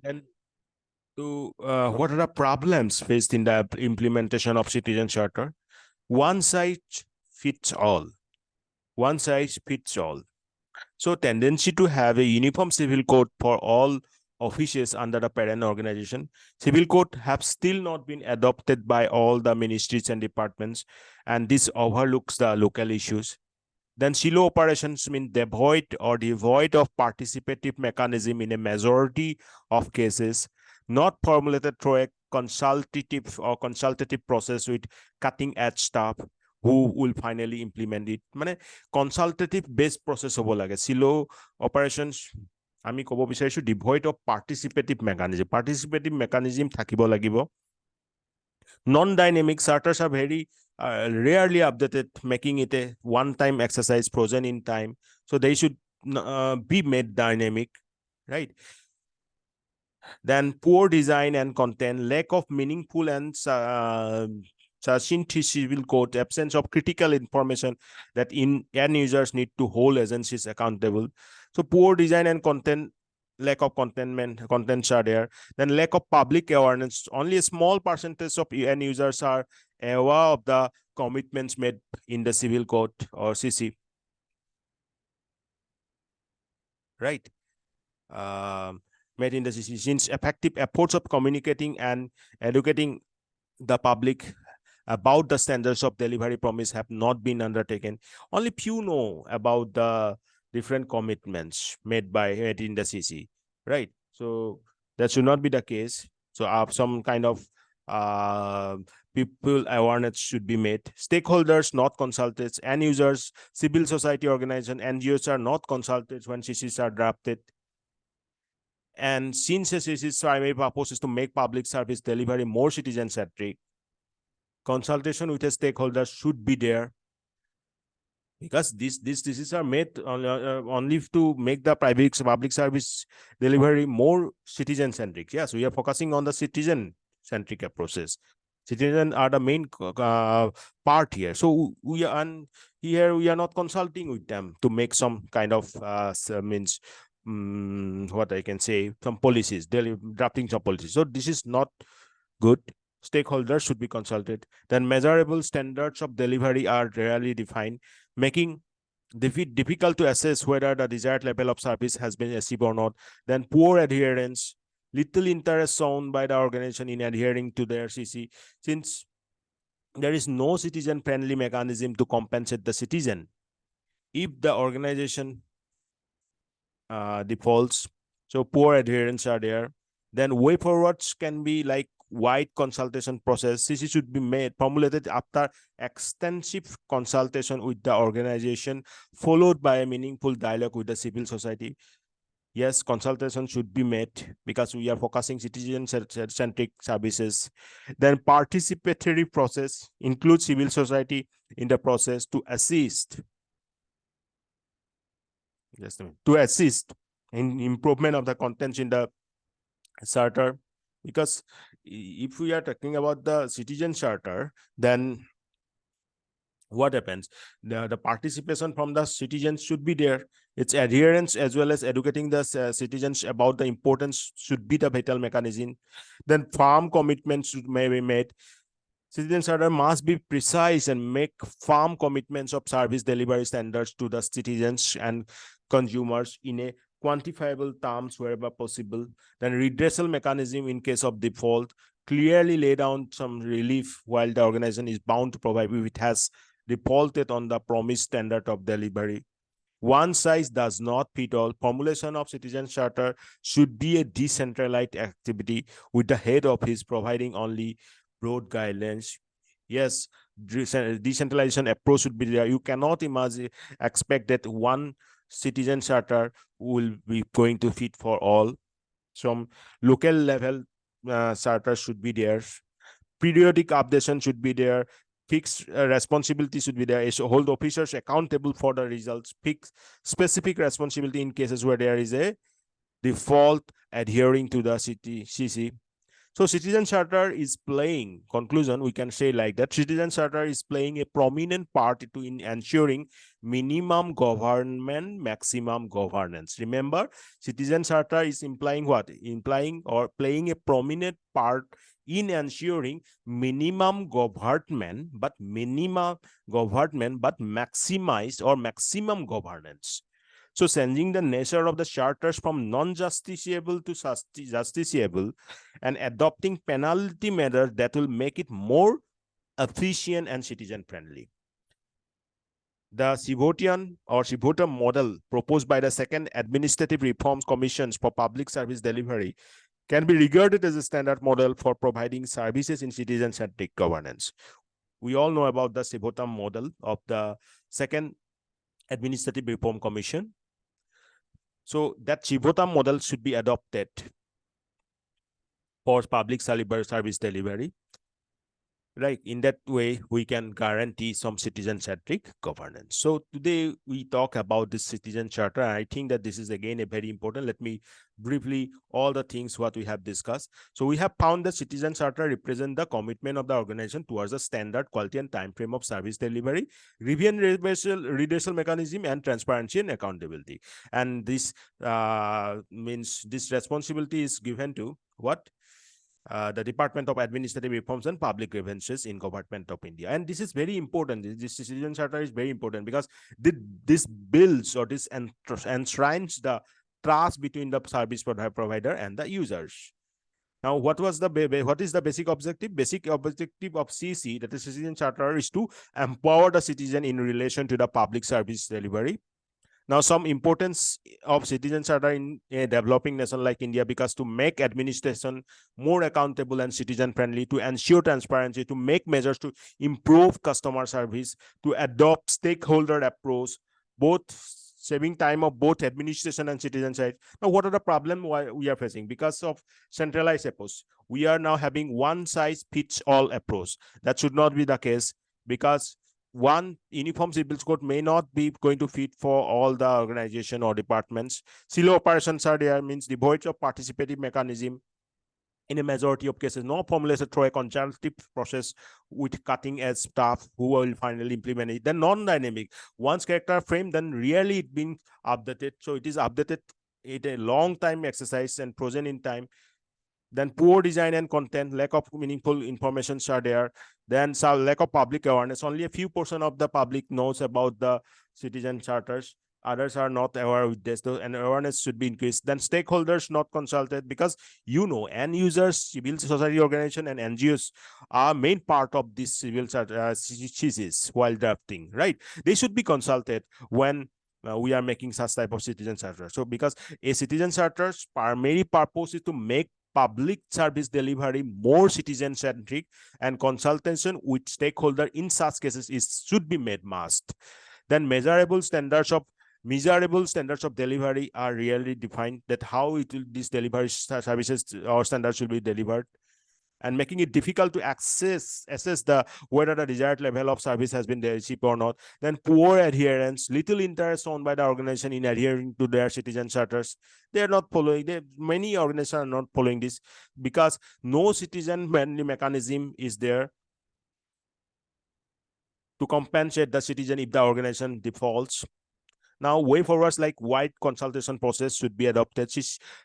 And what are the problems faced in the implementation of citizen charter? One size fits all. One size fits all. So tendency to have a uniform civil code for all offices under the parent organization. Civil code have still not been adopted by all the ministries and departments, and this overlooks the local issues. Then silo operations mean devoid of participative mechanism in a majority of cases, not formulated through a consultative process with cutting edge staff who will finally implement it. মানে consultative based process হ'ব লাগে. Silo operations আমি ক'ব বিচাৰিছো devoid of participative mechanism থাকিব লাগিব. Non-dynamic charters are very rarely updated, making it a one-time exercise frozen in time. So they should be made dynamic, right? Then poor design and content, lack of meaningful and succinct civil code, absence of critical information that end users need to hold agencies accountable. So poor design and content, lack of contents are there. Then lack of public awareness. Only a small percentage of end users are aware of the commitments made in the civil code or CC. Right. Made in the CC. Since effective efforts of communicating and educating the public about the standards of delivery promise have not been undertaken, only few know about the different commitments made in the CC, right? So that should not be the case. So some kind of people awareness should be made. Stakeholders not consulted, end users, civil society organization, NGOs are not consulted when CCs are drafted. And since CC's primary purpose is to make public service delivery more citizen-centric, consultation with a stakeholder should be there, because these decisions are made only to make the public service delivery more citizen-centric. Yes, we are focusing on the citizen-centric approaches. Citizens are the main part here. So we are not consulting with them to make some kind of what I can say, some policies, drafting some policies. So this is not good. Stakeholders should be consulted. Then measurable standards of delivery are rarely defined, making difficult to assess whether the desired level of service has been achieved or not. Then poor adherence, little interest shown by the organization in adhering to their CC, since there is no citizen-friendly mechanism to compensate the citizen if the organization defaults. So poor adherence are there. Then way forwards can be like wide consultation process. CC should be formulated after extensive consultation with the organization, followed by a meaningful dialogue with the civil society. Yes, consultation should be made because we are focusing citizen-centric services. Then participatory process includes civil society in the process to assist. Just a minute. To assist in improvement of the contents in the charter. Because if we are talking about the citizen charter, then what happens? The participation from the citizens should be there. Its adherence as well as educating the citizens about the importance should be the vital mechanism. Then firm commitments may be made. Citizen charter must be precise and make firm commitments of service delivery standards to the citizens and consumers in a quantifiable terms wherever possible. Then redressal mechanism in case of default, clearly lay down some relief while the organization is bound to provide if it has defaulted on the promised standard of delivery. One size does not fit all. Formulation of citizen charter should be a decentralized activity with the head office providing only broad guidelines. Yes, decentralization approach should be there. You cannot expect that one citizen charter will be going to fit for all. Some local level charter should be there. Periodic updation should be there. Fixed responsibility should be there. So hold officers accountable for the results. Fix specific responsibility in cases where there is a default adhering to the CC. So citizen charter is playing, conclusion, we can say like that, citizen charter is playing a prominent part in ensuring minimum government, maximum governance. Remember, citizen charter is implying what? Implying or playing a prominent part in ensuring minimum government, but maximized or maximum governance. So changing the nature of the charters from non-justiciable to justiciable and adopting penalty measures that will make it more efficient and citizen-friendly. The Civotian model proposed by the Second Administrative Reforms Commissions for Public Service Delivery can be regarded as a standard model for providing services in citizen-centric governance. We all know about the Civotian model of the Second Administrative Reform Commission. So that Civotian model should be adopted for public service delivery. Right, in that way, we can guarantee some citizen-centric governance. So today we talk about this citizen charter. I think that this is again a very important. Let me briefly all the things what we have discussed. So we have found that citizen charter represent the commitment of the organization towards a standard, quality, and time frame of service delivery, review and redressal mechanism, and transparency and accountability. And this means this responsibility is given to what? The Department of Administrative Reforms and Public Grievances in Government of India. And this is very important. This citizen charter is very important because this builds or this enshrines the trust between the service provider and the users. Now, what is the basic objective? Basic objective of CC, that is citizen charter, is to empower the citizen in relation to the public service delivery. Now, some importance of citizen charter in a developing nation like India, because to make administration more accountable and citizen friendly, to ensure transparency, to make measures to improve customer service, to adopt stakeholder approach, both saving time of both administration and citizen side. Now, what are the problems we are facing? Because of centralized approach, we are now having one size fits all approach. That should not be the case, because one uniform civil code may not be going to fit for all the organization or departments. Silo operations are there, means devoid of participative mechanism. In a majority of cases, no formulated through a consultative process with cutting edge staff who will finally implement it. Then non-dynamic, once character frame, then really it being updated. So it is updated it a long time exercise and frozen in time. Then poor design and content, lack of meaningful information are there. Then some lack of public awareness. Only a few % of the public knows about the citizen charters. Others are not aware with this, and awareness should be increased. Then stakeholders not consulted, because end users, civil society organization, and NGOs are main part of this civil thesis while drafting, right? They should be consulted when we are making such type of citizen charter. So because a citizen charter's primary purpose is to make public service delivery more citizen-centric, and consultation with stakeholder in such cases should be made must. Then measurable standards of delivery are really defined, that how these delivery services or standards should be delivered, and making it difficult to assess whether the desired level of service has been received or not. Then poor adherence, little interest shown by the organization in adhering to their citizen charters. They are not following. Many organizations are not following this, because no citizen-friendly mechanism is there to compensate the citizen if the organization defaults. Now, way forwards like wide consultation process should be adopted.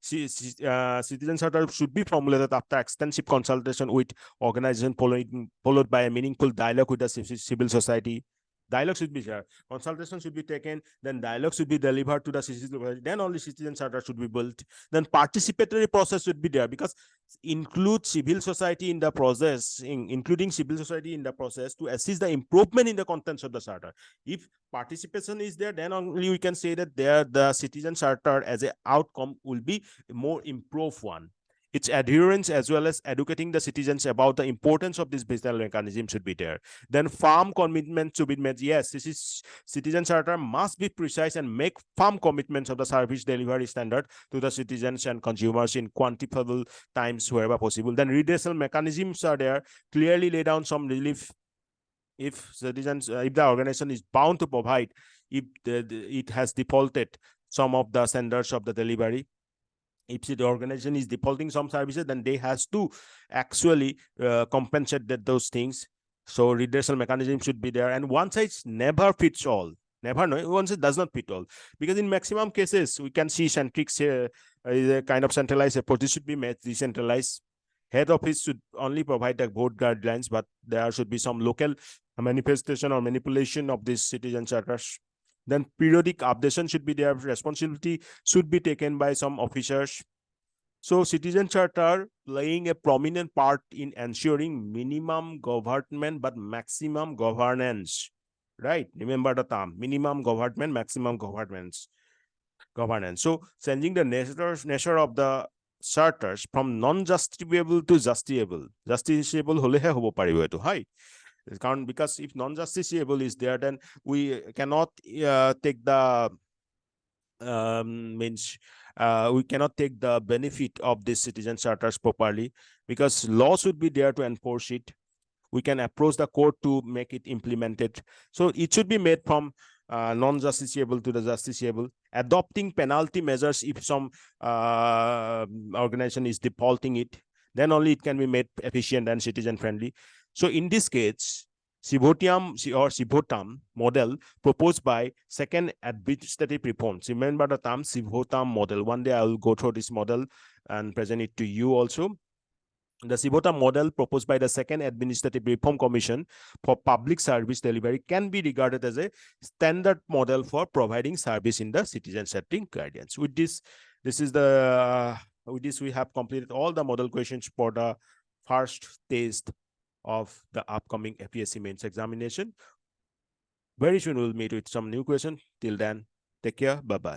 Citizen charter should be formulated after extensive consultation with organization, followed by a meaningful dialogue with the civil society. Dialogue should be there. Consultation should be taken. Then dialogue should be delivered to the citizen. Then only citizen charter should be built. Then participatory process should be there, because include civil society in the process, including civil society in the process to assist the improvement in the contents of the charter. If participation is there, then only we can say that the citizen charter as an outcome will be a more improved one. Its adherence as well as educating the citizens about the importance of this business mechanism should be there. Then firm commitment to be made. Yes, this is citizen charter must be precise and make firm commitments of the service delivery standard to the citizens and consumers in quantifiable times wherever possible. Then redressal mechanisms are there, clearly lay down some relief if citizens, if the organization is bound to provide, if it has defaulted some of the standards of the delivery. if the organization is defaulting some services, then they has to actually compensate those things. So redressal mechanism should be there, and one size never fits all. Never, no, one size does not fit all, because in maximum cases we can see centric is a kind of centralized approach. This should be made decentralized. Head office should only provide the board guidelines, but there should be some local manifestation or manipulation of these citizen charters. Then periodic updation should be there. Responsibility should be taken by some officers. So citizen charter playing a prominent part in ensuring minimum government but maximum governance. Right? Remember the term: minimum government, maximum governance. So changing the nature of the charters from non-justiciable to justiciable. Justiciable holehe hobo paribo etu, right? Because if non-justiciable is there, then we cannot take the we cannot take the benefit of these citizen charters properly, because law should be there to enforce it. We can approach the court to make it implemented. So it should be made from non-justiciable to the justiciable. Adopting penalty measures if some organization is defaulting it, then only it can be made efficient and citizen friendly. So in this case, Civotam model proposed by second administrative reforms. Remember the term Civotam model. One day I will go through this model and present it to you also. The Civotam model proposed by the Second Administrative Reform Commission for Public Service Delivery can be regarded as a standard model for providing service in the citizen-centric guidance. With this, we have completed all the model questions for the first test of the upcoming APSc mains examination. Very soon we'll meet with some new question. Till then, take care. Bye-bye.